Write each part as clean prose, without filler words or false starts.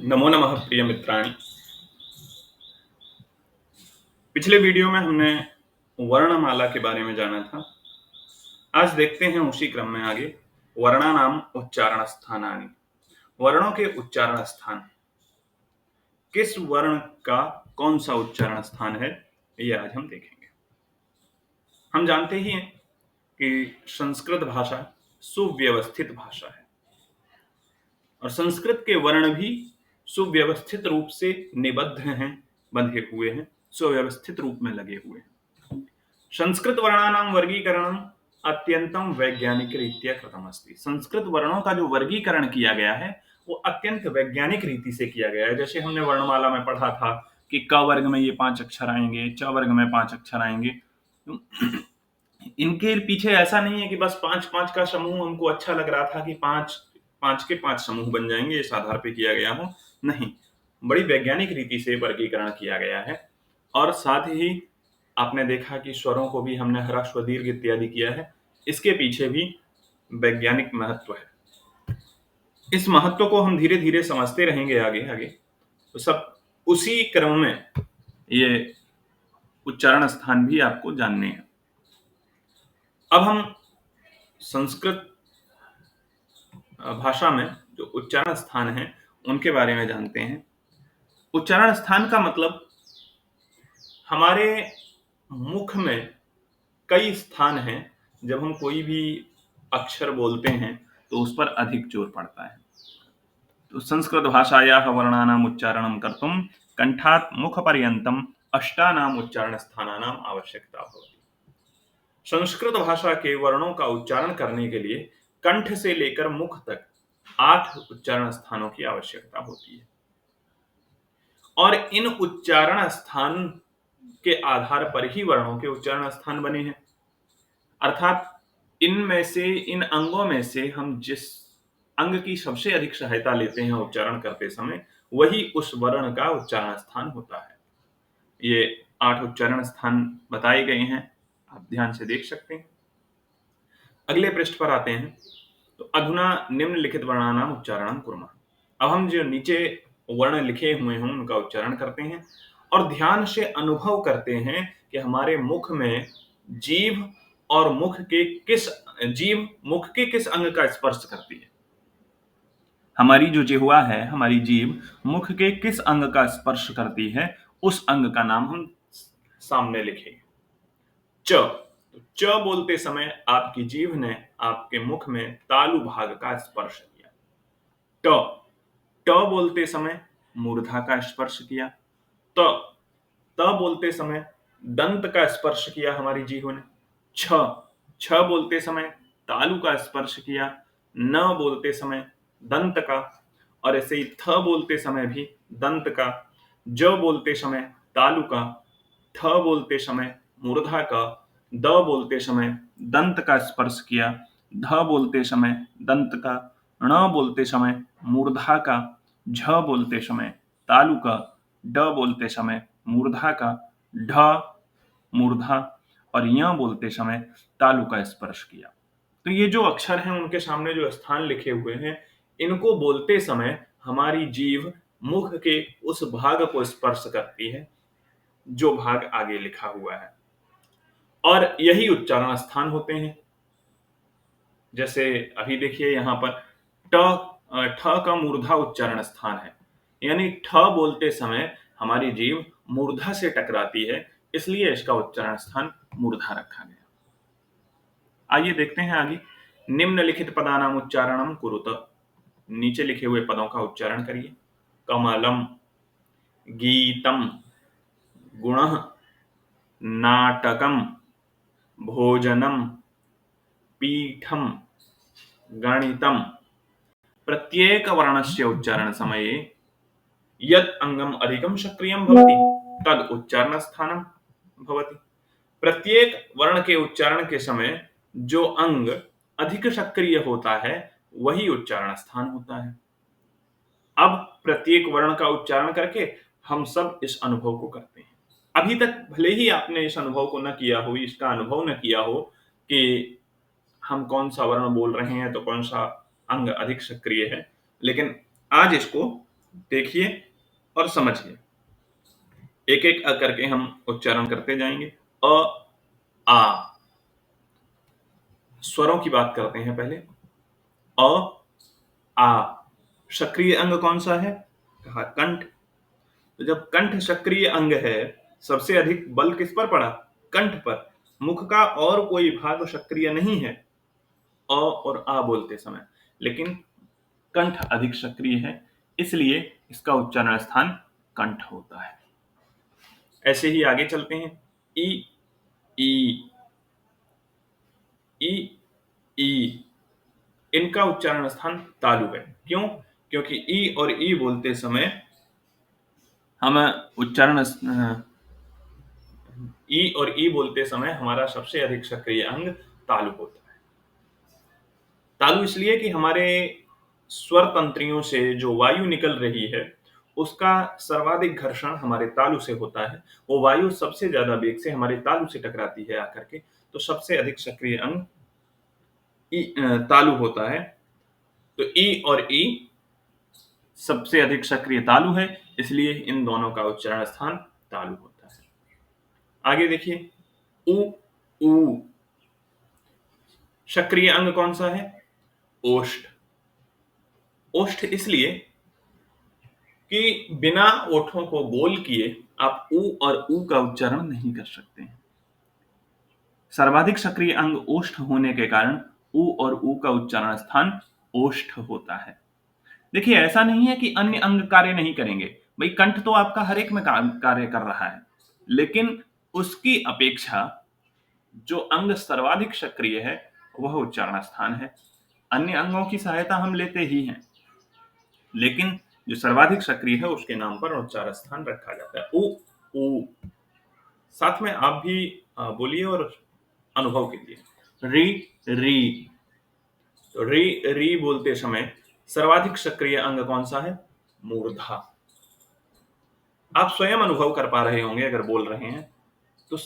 नमो नमः प्रिय मित्राणि। पिछले वीडियो में हमने वर्णमाला के बारे में जाना था। आज देखते हैं उसी क्रम में आगे वर्णानाम उच्चारण स्थानानि। वर्णों के उच्चारण स्थान, किस वर्ण का कौन सा उच्चारण स्थान है, ये आज हम देखेंगे। हम जानते ही हैं कि संस्कृत भाषा सुव्यवस्थित भाषा है और संस्कृत के वर्ण भी सुव्यवस्थित रूप से निबद्ध हैं, बंधे हुए हैं, सुव्यवस्थित रूप में लगे हुए हैं। संस्कृत वर्णानाम वर्गीकरणम अत्यंतम वैज्ञानिक रीत्या कृतम अस्ति। संस्कृत वर्णों का जो वर्गीकरण किया गया है वो अत्यंत वैज्ञानिक रीति से किया गया है। जैसे हमने वर्णमाला में पढ़ा था कि क वर्ग में ये 5 अक्षर आएंगे, च वर्ग में 5 अक्षर आएंगे। इनके पीछे ऐसा नहीं है कि बस 5-5 का समूह हमको अच्छा लग रहा था कि 5 के 5 समूह बन जाएंगे, इस आधार पे किया गया हो। नहीं, बड़ी वैज्ञानिक रीति से वर्गीकरण किया गया है। और साथ ही आपने देखा कि स्वरों को भी हमने ह्रस्व दीर्घ इत्यादि किया है। इसके पीछे भी वैज्ञानिक महत्व है। इस महत्व को हम धीरे धीरे समझते रहेंगे आगे आगे, तो सब उसी क्रम में ये उच्चारण स्थान भी आपको जानने हैं। अब हम संस्कृत भाषा में जो उच्चारण स्थान है उनके बारे में जानते हैं। उच्चारण स्थान का मतलब हमारे मुख में कई स्थान हैं। जब हम कोई भी अक्षर बोलते हैं तो उस पर अधिक जोर पड़ता है। तो संस्कृत भाषायाः वर्णानाम उच्चारणं कर्तुं कंठात् मुखपर्यन्तं अष्टानाम उच्चारण स्थानानाम आवश्यकता होती है। संस्कृत भाषा के वर्णों का उच्चारण करने के लिए कंठ से लेकर मुख तक 8 उच्चारण स्थानों की आवश्यकता होती है और इन उच्चारण स्थान के आधार पर ही वर्णों के उच्चारण स्थान बने हैं। अर्थात इनमें से, इन अंगों में से हम जिस अंग की सबसे अधिक सहायता लेते हैं उच्चारण करते समय, वही उस वर्ण का उच्चारण स्थान होता है। ये 8 उच्चारण स्थान बताए गए हैं, आप ध्यान से देख सकते हैं। अगले पृष्ठ पर आते हैं। तो अधुना निम्नलिखित वर्णानाम उच्चारणं कुर्मः। अब हम जो नीचे वर्ण लिखे हुए हैं उनका उच्चारण करते हैं और ध्यान से अनुभव करते हैं कि हमारे मुख में जीभ और मुख के किस अंग का स्पर्श करती है। हमारी जो जिह्वा है, हमारी जीभ मुख के किस अंग का स्पर्श करती है, उस अंग का नाम हम सामने लिखेंगे। च, तो च बोलते समय आपकी जीभ ने आपके मुख में तालु भाग का स्पर्श किया। ट, ट बोलते समय मूर्धा का स्पर्श किया। त, त बोलते समय दंत का स्पर्श किया हमारी जीभ ने। छ, छ बोलते समय तालु का स्पर्श किया। न बोलते समय दंत का, और ऐसे ही थ बोलते समय भी दंत का। ज बोलते समय तालु का। ठ बोलते समय मूर्धा का। द बोलते समय दंत का स्पर्श किया। ध बोलते समय दंत का। ण बोलते समय मूर्धा का। झ बोलते समय तालु का। ड बोलते समय मूर्धा का। ढ मूर्धा और य बोलते समय तालु का स्पर्श किया। तो ये जो अक्षर हैं उनके सामने जो स्थान लिखे हुए हैं, इनको बोलते समय हमारी जीभ मुख के उस भाग को स्पर्श करती है जो भाग आगे लिखा हुआ है और यही उच्चारण स्थान होते हैं। जैसे अभी देखिए यहाँ पर ठ का मूर्धा उच्चारण स्थान है, यानी ठ बोलते समय हमारी जीभ मूर्धा से टकराती है, इसलिए इसका उच्चारण स्थान मूर्धा रखा गया। आइए देखते हैं आगे। निम्नलिखित पदानाम उच्चारणम कुरुत। नीचे लिखे हुए पदों का उच्चारण करिए। कमलम, गीतम, गुणः, नाटकम, भोजनम, पीठम, गणितम। प्रत्येक वर्णस्य उच्चारण समये यत् अंगम अधिकम सक्रियम भवति तद उच्चारण स्थानम भवति। प्रत्येक वर्ण के उच्चारण के समय जो अंग अधिक सक्रिय होता है वही उच्चारण स्थान होता है। अब प्रत्येक वर्ण का उच्चारण करके हम सब इस अनुभव को करते हैं। अभी तक भले ही आपने इस अनुभव को न किया हो, इसका अनुभव न किया हो कि हम कौन सा वर्ण बोल रहे हैं तो कौन सा अंग अधिक सक्रिय है, लेकिन आज इसको देखिए और समझिए। एक एक करके हम उच्चारण करते जाएंगे। अ, आ। स्वरों की बात करते हैं पहले। अ, आ। सक्रिय अंग कौन सा है? कहा कंठ। तो जब कंठ सक्रिय अंग है, सबसे अधिक बल किस पर पड़ा? कंठ पर। मुख का और कोई भाग सक्रिय नहीं है अ और आ बोलते समय, लेकिन कंठ अधिक सक्रिय है, इसलिए इसका उच्चारण स्थान कंठ होता है। ऐसे ही आगे चलते हैं। ई, ई, ई, ई। इनका उच्चारण स्थान तालु है। क्यों? क्योंकि ई और ई बोलते समय हम उच्चारण ई और ई बोलते समय हमारा सबसे अधिक सक्रिय अंग तालु होता है। तालु इसलिए कि हमारे स्वर तंत्रियों से जो वायु निकल रही है, उसका सर्वाधिक घर्षण हमारे तालु से होता है। वो वायु सबसे ज्यादा वेग से हमारे तालु से टकराती है आकर के, तो सबसे अधिक सक्रिय अंग तालु होता है। तो ई और ई सबसे अधिक सक्रिय तालु है, इसलिए इन दोनों का उच्चारण स्थान तालु होता है। आगे देखिए। उ, ऊ। सक्रिय अंग कौन सा है? ओष्ठ। ओष्ठ इसलिए कि बिना ओठों को गोल किए आप ऊ और ऊ का उच्चारण नहीं कर सकते हैं। सर्वाधिक सक्रिय अंग ओष्ठ होने के कारण ऊ और ऊ का उच्चारण स्थान ओष्ठ होता है। देखिए, ऐसा नहीं है कि अन्य अंग कार्य नहीं करेंगे। भाई, कंठ तो आपका हर एक में कार्य कर रहा है, लेकिन उसकी अपेक्षा जो अंग सर्वाधिक सक्रिय है वह उच्चारण स्थान है। अन्य अंगों की सहायता हम लेते ही हैं, लेकिन जो सर्वाधिक सक्रिय है उसके नाम पर उच्चारण स्थान रखा जाता है। उ, ऊ। साथ में आप भी बोलिए और अनुभव कीजिए। री, री। तो री, री बोलते समय सर्वाधिक सक्रिय अंग कौन सा है? मूर्धा। आप स्वयं अनुभव कर पा रहे होंगे अगर बोल रहे हैं तो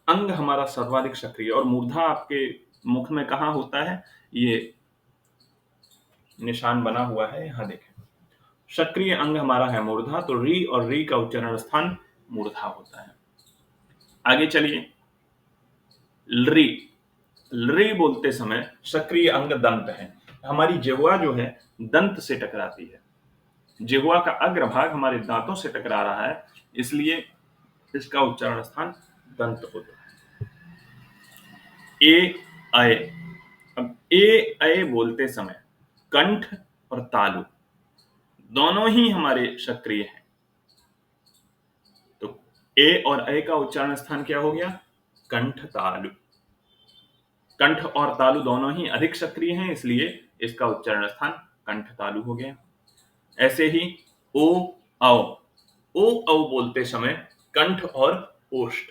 अंग हमारा सर्वाधिक सक्रिय, और मूर्धा आपके मुख में कहाँ होता है? ये निशान बना हुआ है, यहां देखें। सक्रिय अंग हमारा है मूर्धा, तो री और री का उच्चारण स्थान मूर्धा होता है। आगे चलिए। लरी। लरी बोलते समय सक्रिय अंग दंत है। हमारी जिह्वा जो है दंत से टकराती है। जिह्वा का अग्रभाग हमारे दांतों से टकरा रहा है, इसलिए इसका उच्चारण स्थान दंत होता है। ए, अय। अब ए, अय बोलते समय कंठ और तालु दोनों ही हमारे सक्रिय हैं। तो ए और अय का उच्चारण स्थान क्या हो गया? कंठ, तालु। कंठ और तालु दोनों ही अधिक सक्रिय हैं, इसलिए इसका उच्चारण स्थान कंठ तालु हो गया। ऐसे ही ओ, औ। ओ, औ बोलते समय कंठ और ओष्ठ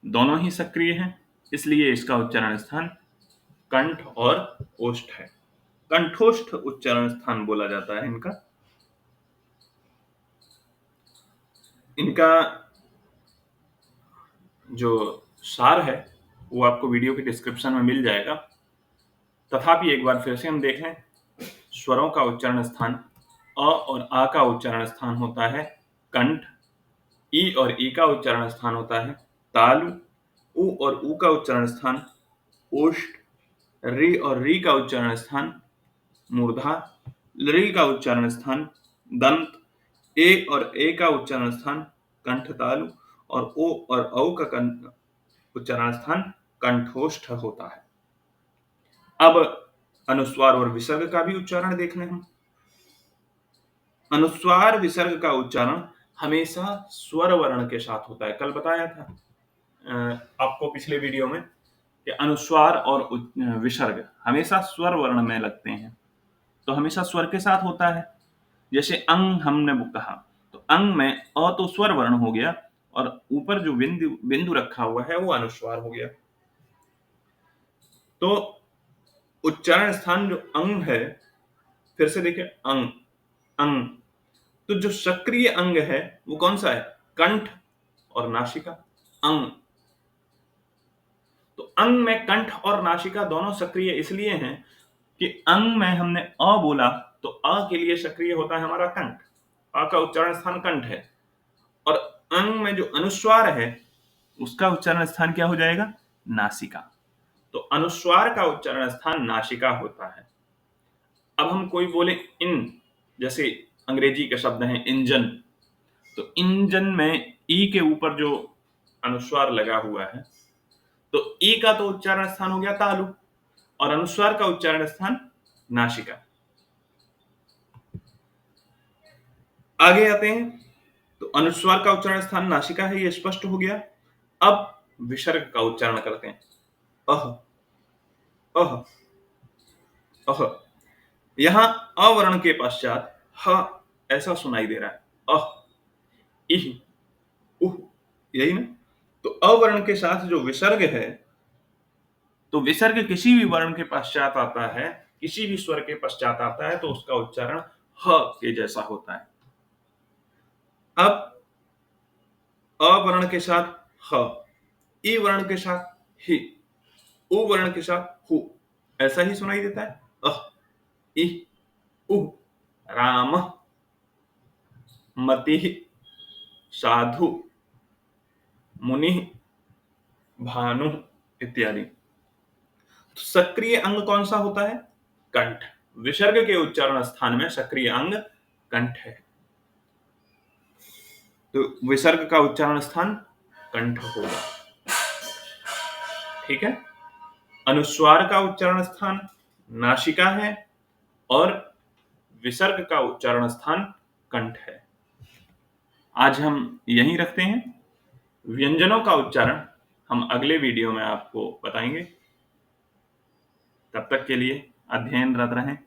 दोनों ही सक्रिय हैं, इसलिए इसका उच्चारण स्थान कंठ और ओष्ठ है। कंठोष्ठ उच्चारण स्थान बोला जाता है इनका। इनका जो सार है वो आपको वीडियो के डिस्क्रिप्शन में मिल जाएगा। तथापि एक बार फिर से हम देख लें। स्वरों का उच्चारण स्थान अ और आ का उच्चारण स्थान होता है कंठ। ई और ई का उच्चारण स्थान होता है तालु। उ और ऊ का उच्चारण स्थान ओष्ठ। री और री का उच्चारण स्थान मूर्धा। ली का उच्चारण स्थान दंत। ए और ए का उच्चारण स्थान कंठ तालु, और ओ और औ का उच्चारण स्थान कंठोष्ठ होता है। अब अनुस्वार और विसर्ग का भी उच्चारण देख लें हम। अनुस्वार विसर्ग का उच्चारण हमेशा स्वर वर्ण के साथ होता है। कल बताया था आपको पिछले वीडियो में कि अनुस्वार और विसर्ग हमेशा स्वर वर्ण में लगते हैं, तो हमेशा स्वर के साथ होता है। जैसे अंग हमने कहा, तो अंग में अ तो स्वर वर्ण हो गया, और ऊपर जो बिंदु बिंदु रखा हुआ है वो अनुस्वार हो गया। तो उच्चारण स्थान जो अंग है, फिर से देखिए, अंग, अंग। तो जो सक्रिय अंग है वो कौन सा है? कंठ और नासिका। अंग। तो अंग में कंठ और नासिका दोनों सक्रिय इसलिए हैं कि अंग में हमने अ बोला तो अ के लिए सक्रिय होता है हमारा कंठ। अ का उच्चारण स्थान कंठ है। और अंग में जो अनुस्वार है उसका उच्चारण स्थान क्या हो जाएगा? नासिका। तो अनुस्वार का उच्चारण स्थान नासिका होता है। अब हम कोई बोले इन, जैसे अंग्रेजी के शब्द हैं इंजन, तो इंजन में ई के ऊपर जो अनुस्वार लगा हुआ है, तो ई का तो उच्चारण स्थान हो गया तालु और अनुस्वार का उच्चारण स्थान नासिका। आगे आते हैं, तो अनुस्वार का उच्चारण स्थान नासिका है, ये स्पष्ट हो गया। अब विसर्ग का उच्चारण करते हैं। अह, अह, अह। यहां अवर्ण के पश्चात ह ऐसा सुनाई दे रहा है। अह, इह, उह, यही ना? तो अवर्ण के साथ जो विसर्ग है, तो विसर्ग किसी भी वर्ण के पश्चात आता है, किसी भी स्वर के पश्चात आता है, तो उसका उच्चारण ह के जैसा होता है। अब अ वर्ण के साथ ह, ई वर्ण के साथ ही, उ वर्ण के साथ हु, ऐसा ही सुनाई देता है। अह, इह, उह, राम, मति, साधु, मुनि, भानु इत्यादि। तो सक्रिय अंग कौन सा होता है? कंठ। विसर्ग के उच्चारण स्थान में सक्रिय अंग कंठ है। तो विसर्ग का उच्चारण स्थान कंठ होगा। ठीक है। अनुस्वार का उच्चारण स्थान नासिका है और विसर्ग का उच्चारण स्थान कंठ है। आज हम यहीं रखते हैं। व्यंजनों का उच्चारण हम अगले वीडियो में आपको बताएंगे। तब तक के लिए अध्ययनरत रहें।